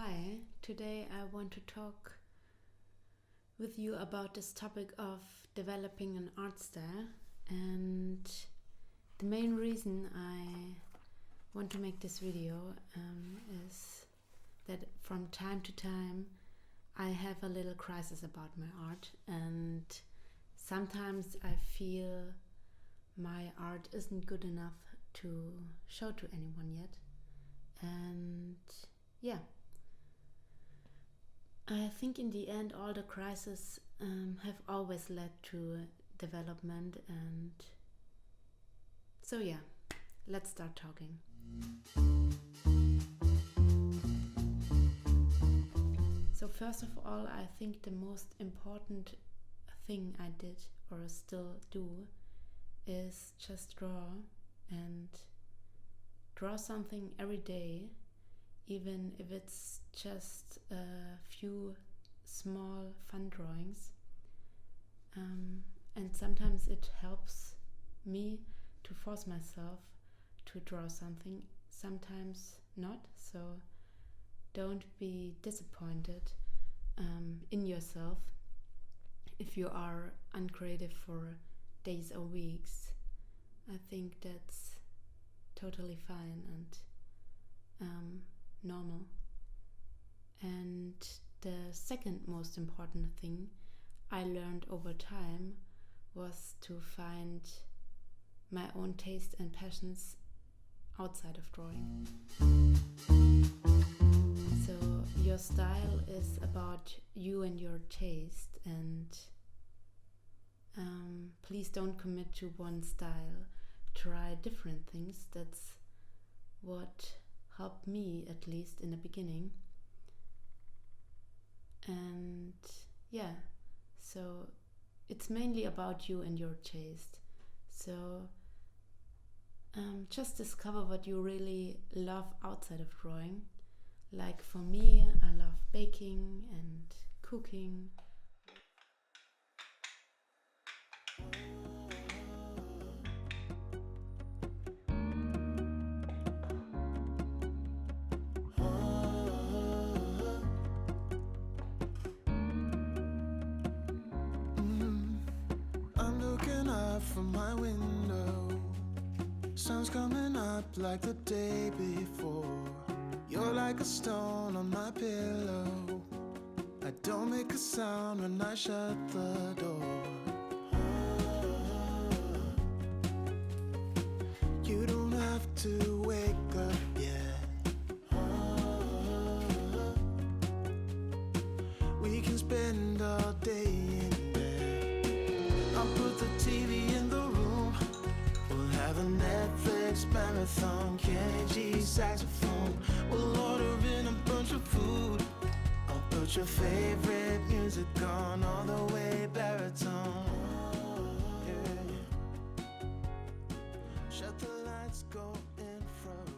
Hi, today I want to talk with you about this topic of developing an art style. And the main reason I want to make this video is that from time to time I have a little crisis about my art, and sometimes I feel my art isn't good enough to show to anyone yet. And yeah, I think in the end all the crises have always led to development, and so yeah, let's start talking. So first of all, I think the most important thing I did or still do is just draw something every day, even if it's just a few small fun drawings. And sometimes it helps me to force myself to draw something, sometimes not. So don't be disappointed in yourself if you are uncreative for days or weeks. I think that's totally fine and normal. And the second most important thing I learned over time was to find my own taste and passions outside of drawing. So your style is about you and your taste, and please don't commit to one style. Try different things. That's what helped me, at least in the beginning. And yeah, so it's mainly about you and your taste. So just discover what you really love outside of drawing. Like for me, I love baking and cooking. I'm looking out from my window. Sun's coming up like the day before. You're like a stone on my pillow. I don't make a sound when I shut the door. You don't have to wake up yet. We can spend all day in bed. I'll put the TV in the room. We'll have a Netflix marathon, Kenny G saxophone. We'll order in a bunch of food. I'll put your favorite music on all the way baritone. Yeah. Shut the lights, go infrared.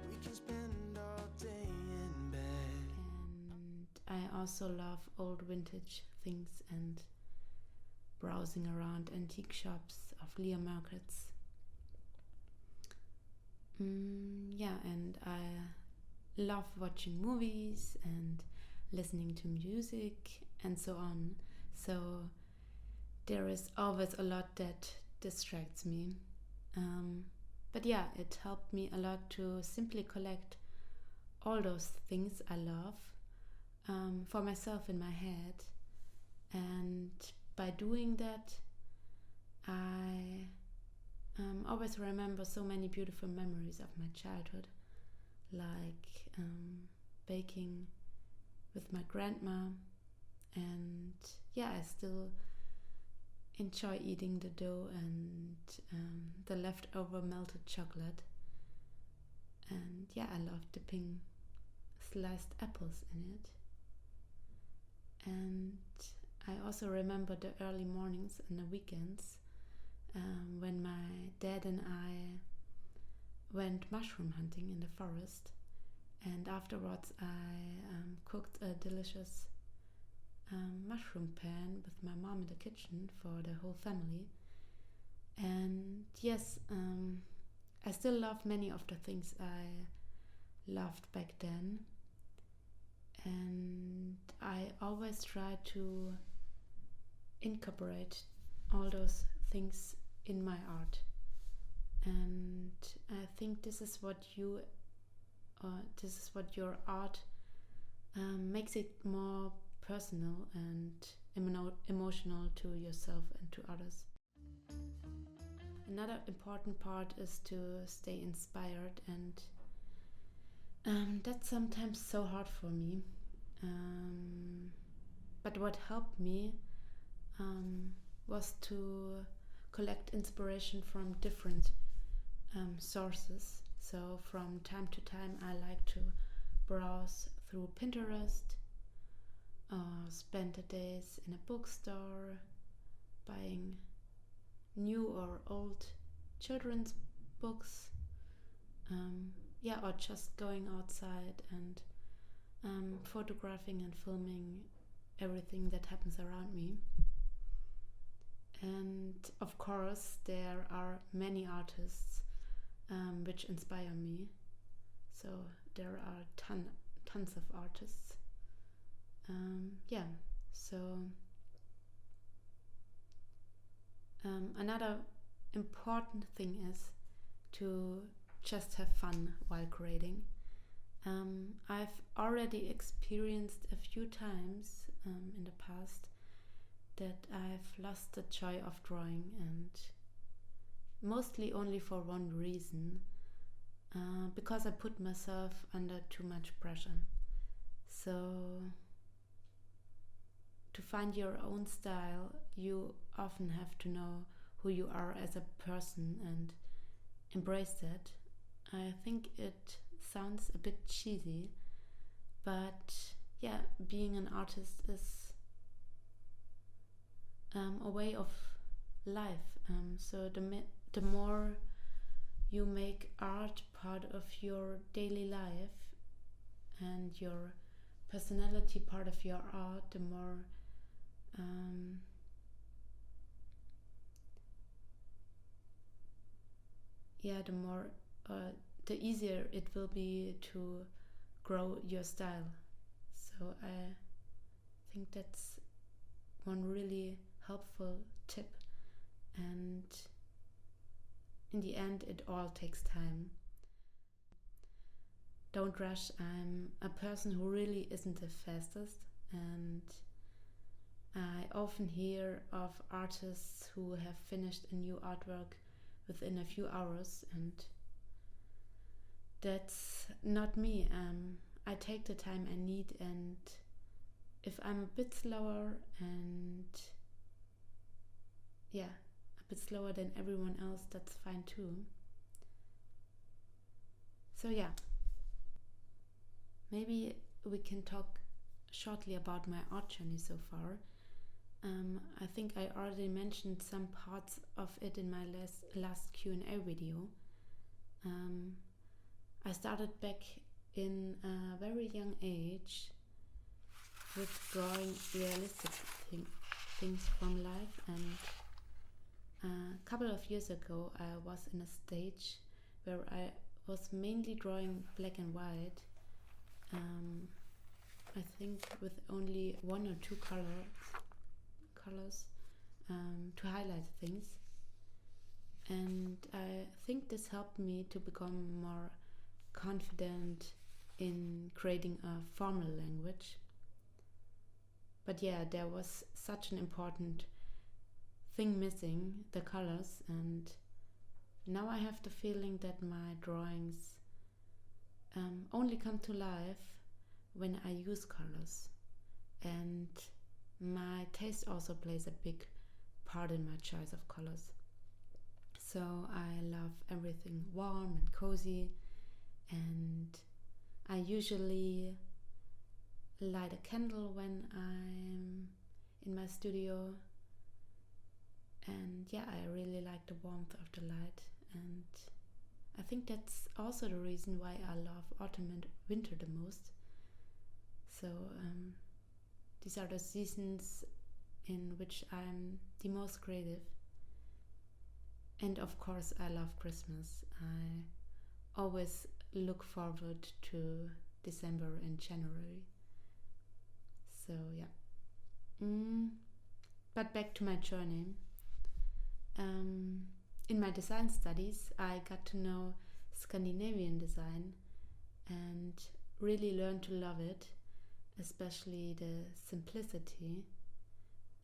We can spend all day in bed. And I also love old vintage things and browsing around antique shops or flea markets. And I love watching movies and listening to music and so on. So there is always a lot that distracts me. But yeah, it helped me a lot to simply collect all those things I love for myself in my head. And by doing that, I always remember so many beautiful memories of my childhood, like baking with my grandma, and yeah, I still enjoy eating the dough and the leftover melted chocolate, and yeah, I love dipping sliced apples in it. And I also remember the early mornings and the weekends when my dad and I went mushroom hunting in the forest, and afterwards I cooked a delicious mushroom pan with my mom in the kitchen for the whole family. And yes, I still love many of the things I loved back then, and I always try to incorporate all those things in my art. And I think this is what your art makes it more personal and emotional to yourself and to others. Another important part is to stay inspired, and that's sometimes so hard for me. But what helped me was to collect inspiration from different sources. So from time to time I like to browse through Pinterest, spend the days in a bookstore buying new or old children's books, or just going outside and photographing and filming everything that happens around me. And of course there are many artists which inspire me. So there are tons of artists. Another important thing is to just have fun while creating. I've already experienced a few times in the past that I've lost the joy of drawing, and mostly only for one reason, because I put myself under too much pressure. So to find your own style, you often have to know who you are as a person and embrace that. I think it sounds a bit cheesy, but yeah, being an artist is a way of life. So the more you make art part of your daily life and your personality part of your art, the more the easier it will be to grow your style. So I think that's one really helpful tip, and in the end it all takes time. Don't rush. I'm a person who really isn't the fastest, and I often hear of artists who have finished a new artwork within a few hours, and that's not me. I take the time I need, and if I'm a bit slower a bit slower than everyone else, that's fine too. So maybe we can talk shortly about my art journey so far. I think I already mentioned some parts of it in my last Q&A video. I started back in a very young age with drawing realistic things from life, and a couple of years ago I was in a stage where I was mainly drawing black and white, I think with only one or two colors to highlight things, and I think this helped me to become more confident in creating a formal language. But there was such an important thing missing, the colors, and now I have the feeling that my drawings only come to life when I use colors, and my taste also plays a big part in my choice of colors. So I love everything warm and cozy, and I usually light a candle when I'm in my studio, and I really like the warmth of the light, and I think that's also the reason why I love autumn and winter the most. So these are the seasons in which I'm the most creative. And of course, I love Christmas. I always look forward to December and January. So yeah. But back to my journey. In my design studies, I got to know Scandinavian design and really learned to love it, especially the simplicity.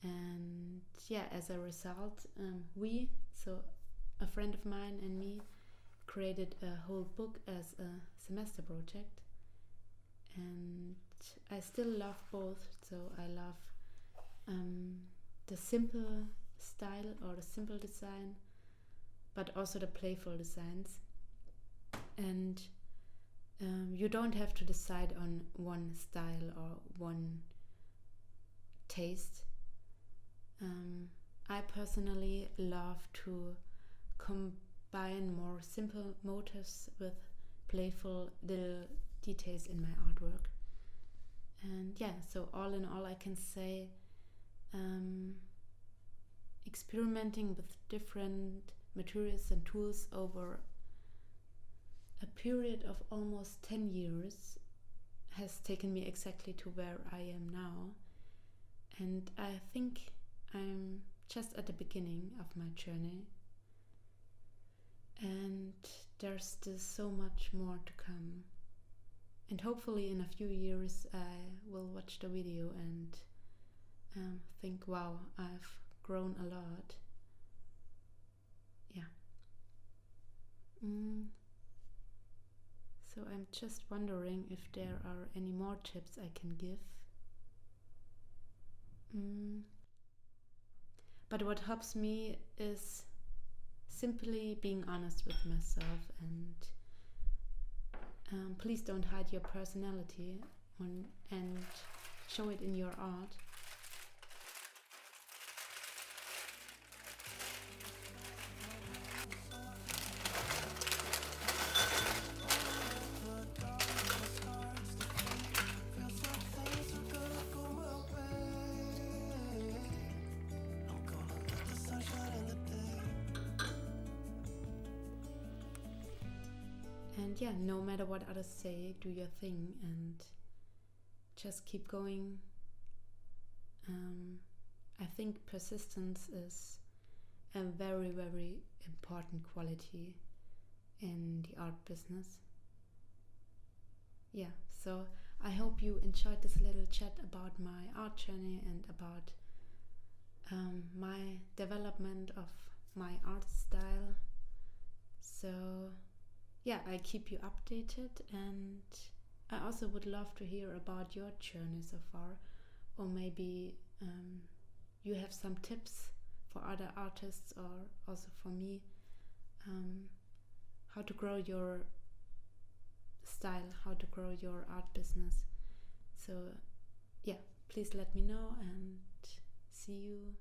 And yeah, as a result, so a friend of mine and me, created a whole book as a semester project. And I still love both. So I love the simple style or the simple design, but also the playful designs. And you don't have to decide on one style or one taste. I personally love to combine more simple motifs with playful little details in my artwork. And yeah, so all in all, I can say experimenting with different materials and tools over a period of almost 10 years has taken me exactly to where I am now. And I think I'm just at the beginning of my journey. And there's still so much more to come. And hopefully in a few years I will watch the video and think, wow, I've grown a lot. Yeah. So I'm just wondering if there are any more tips I can give. But what helps me is simply being honest with myself, and please don't hide your personality and show it in your art. And yeah, no matter what others say, do your thing and just keep going. I think persistence is a very, very important quality in the art business. Yeah, so I hope you enjoyed this little chat about my art journey and about my development of my art style. So yeah, I keep you updated, and I also would love to hear about your journey so far, or maybe you have some tips for other artists or also for me, how to grow your style, how to grow your art business. So yeah, please let me know, and see you